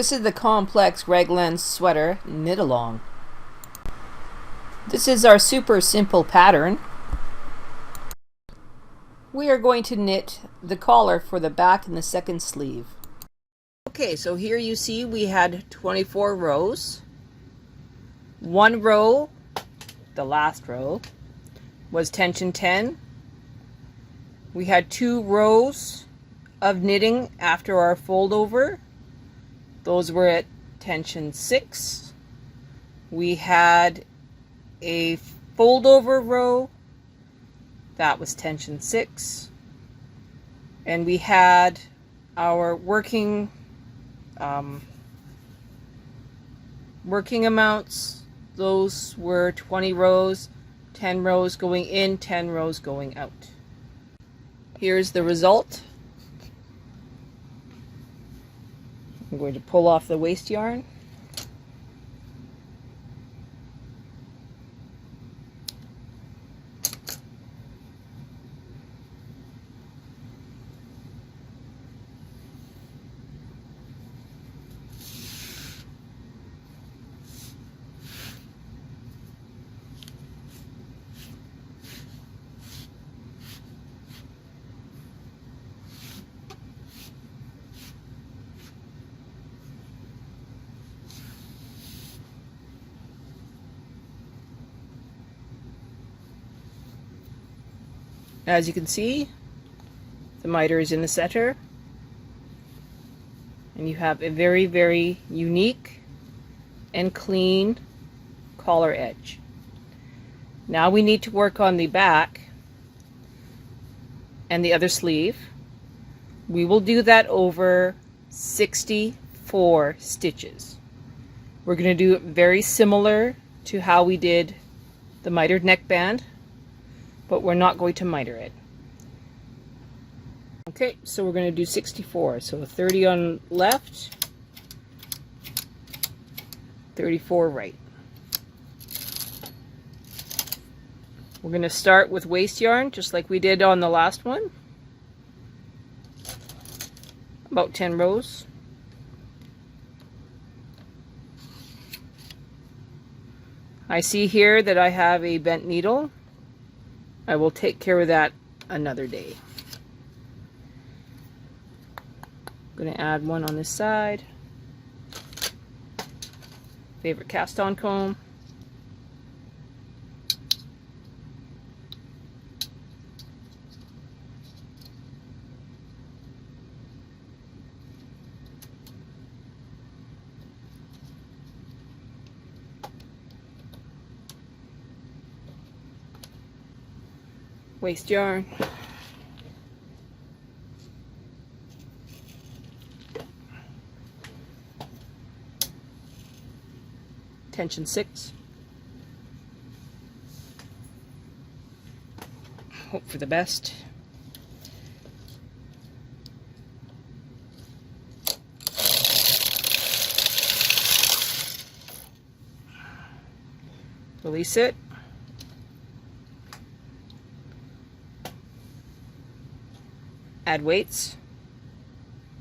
This is the complex raglan sweater knit along. This is our super simple pattern. We are going to knit the collar for the back and the second sleeve. Okay, so here you see we had 24 rows. One row, the last row, was tension 10. We had 2 rows of knitting after our fold over. Those were at tension 6. We had a fold over row, that was tension 6. And we had our working amounts. Those were 20 rows, 10 rows going in, 10 rows going out. Here's the result. I'm going to pull off the waste yarn. As you can see, the miter is in the center, and you have a very, very unique and clean collar edge. Now we need to work on the back and the other sleeve. We will do that over 64 stitches. We're going to do it very similar to how we did the mitered neckband, but we're not going to miter it. Okay, so we're going to do 64. So 30 on left, 34 right. We're going to start with waste yarn, just like we did on the last one. About 10 rows. I see here that I have a bent needle. I will take care of that another day. I'm going to add one on this side. Favorite cast on comb. Waste yarn. Tension 6. Hope for the best. Release it. Add weights,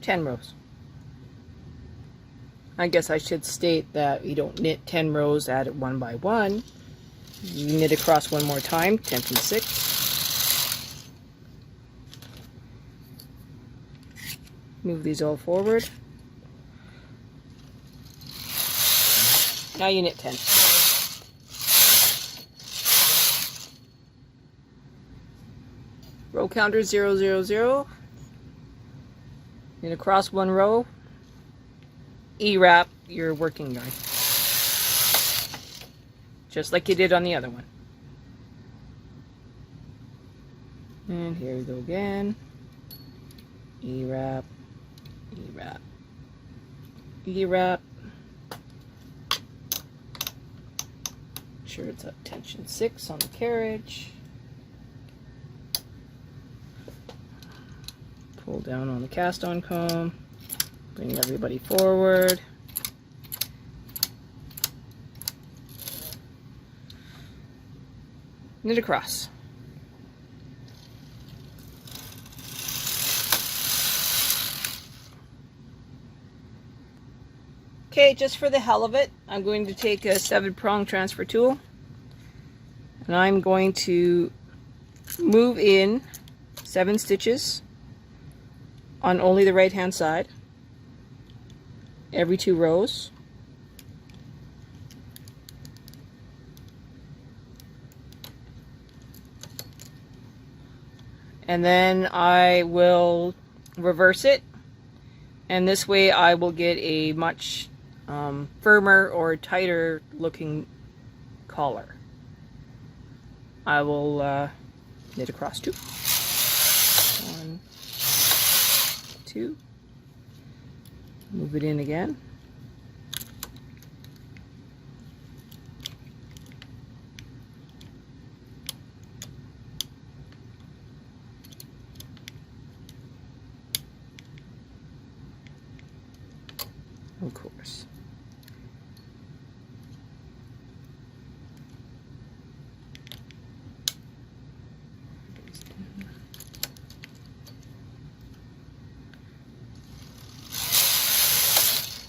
10 rows. I guess I should state that you don't knit 10 rows, add it one by one. You knit across one more time, tension 6. Move these all forward. Now you knit 10. Row counter 0, 0, 0. Knit across one row. E-wrap your working yarn. Just like you did on the other one. And here we go again. E-wrap, E-wrap, E-wrap. Sure it's at tension 6 on the carriage. Pull down on the cast on comb, bring everybody forward. Knit across. Okay, just for the hell of it, I'm going to take a 7-prong transfer tool and I'm going to move in 7 stitches on only the right hand side every 2 rows. And then I will reverse it, and this way I will get a much firmer or tighter looking collar. I will knit across 2. 1, 2. Move it in again. Of course.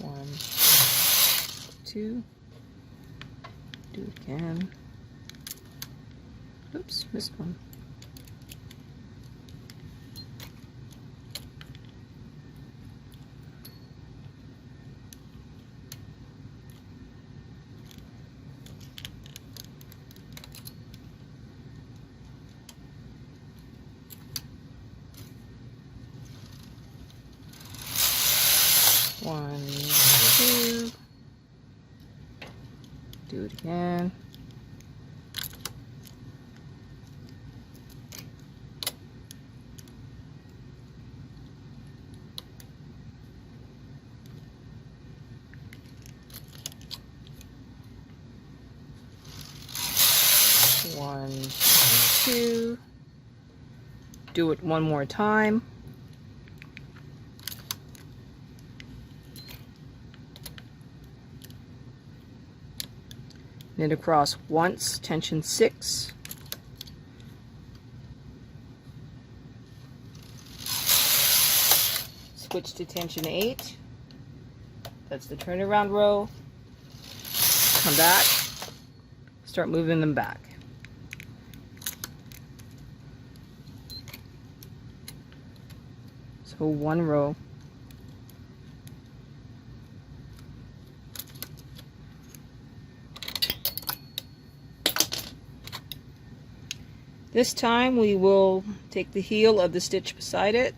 One, 2. Do it again. Oops, missed one. One, 2. Do it again. One, 2. Do it one more time. Knit across once, tension 6. Switch to tension 8. That's the turnaround row. Come back. Start moving them back. So 1 row. This time we will take the heel of the stitch beside it,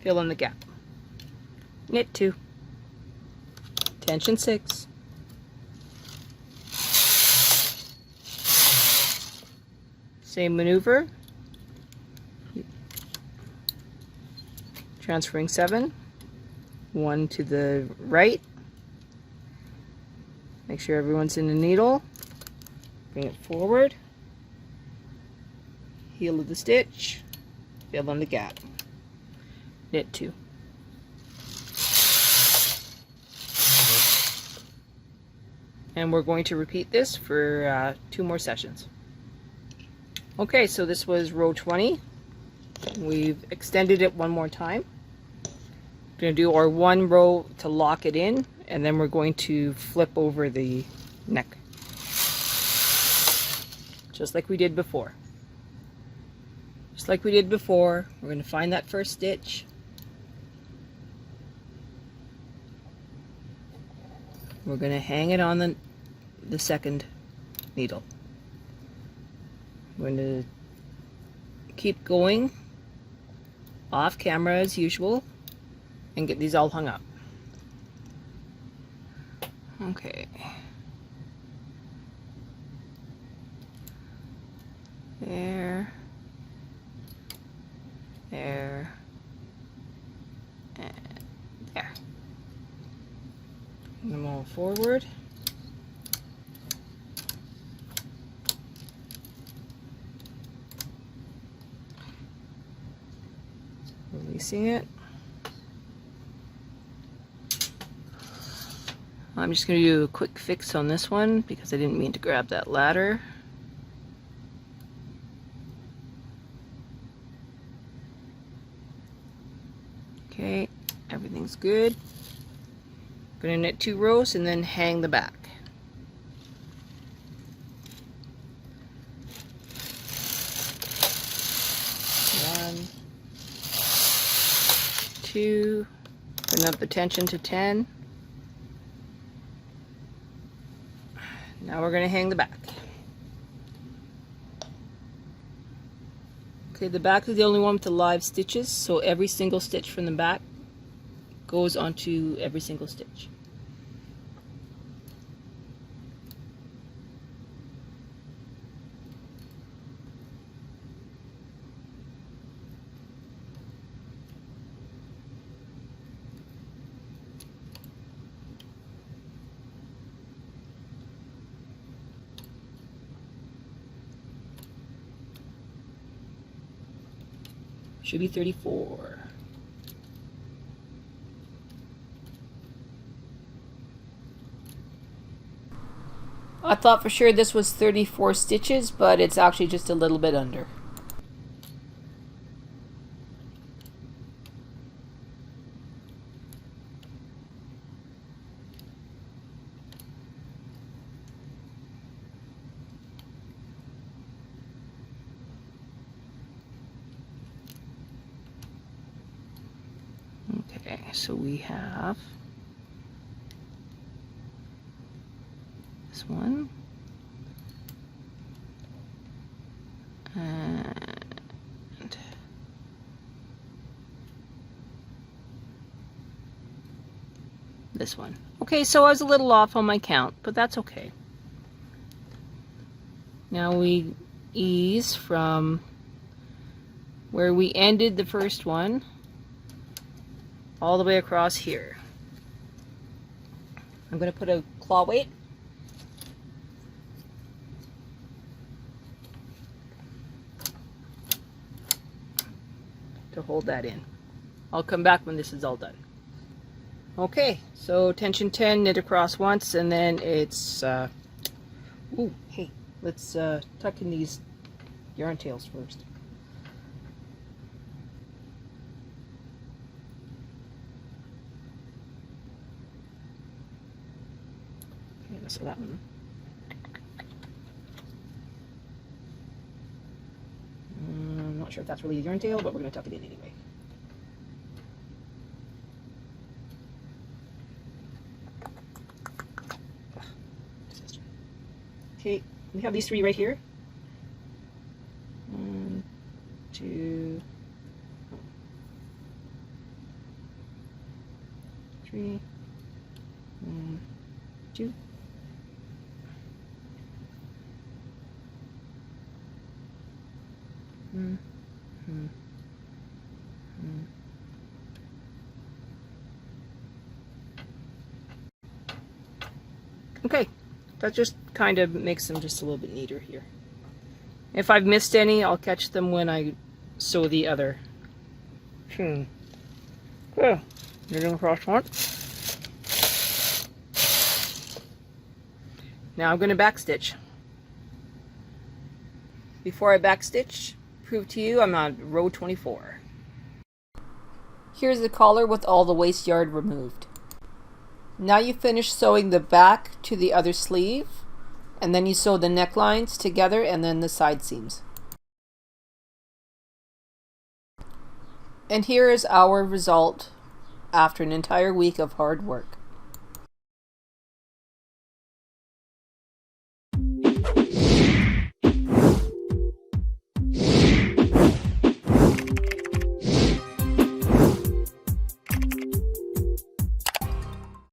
fill in the gap. Knit 2. Tension 6. Same maneuver. Transferring 7. 1 to the right. Make sure everyone's in the needle. Bring it forward. Heel of the stitch, fill in the gap, knit 2. And we're going to repeat this for 2 more sessions. Okay, so this was row 20. We've extended it 1 more time. We're going to do our 1 row to lock it in, and then we're going to flip over the neck, just like we did before. Just like we did before, we're going to find that first stitch. We're going to hang it on the second needle. We're going to keep going off camera as usual and get these all hung up. Okay. There. There, and there. Bring them all forward. Releasing it. I'm just going to do a quick fix on this one because I didn't mean to grab that ladder. Okay, everything's good. Going to knit 2 rows and then hang the back. One, 2, bring up the tension to 10. Now we're going to hang the back. Okay, the back is the only one with the live stitches, so every single stitch from the back goes onto every single stitch. Should be 34. I thought for sure this was 34 stitches, but it's actually just a little bit under. Okay, so we have this one and this one. Okay, so I was a little off on my count, but that's okay. Now we ease from where we ended the first one all the way across here. I'm going to put a claw weight. To hold that in. I'll come back when this is all done. Okay, so tension 10, knit across once, and then it's ooh, hey, let's tuck in these yarn tails first. So that one. I'm not sure if that's really a yarn tail, but we're going to tuck it in anyway. Okay, we have these 3 right here. 1, 2, 3, 1, 2. Okay, that just kind of makes them just a little bit neater here. If I've missed any, I'll catch them when I sew the other. Okay, knitting across one. Now I'm going to backstitch. Before I backstitch, prove to you I'm on row 24. Here's the collar with all the waste yard removed. Now you finish sewing the back to the other sleeve, and then you sew the necklines together and then the side seams. And here is our result after an entire week of hard work.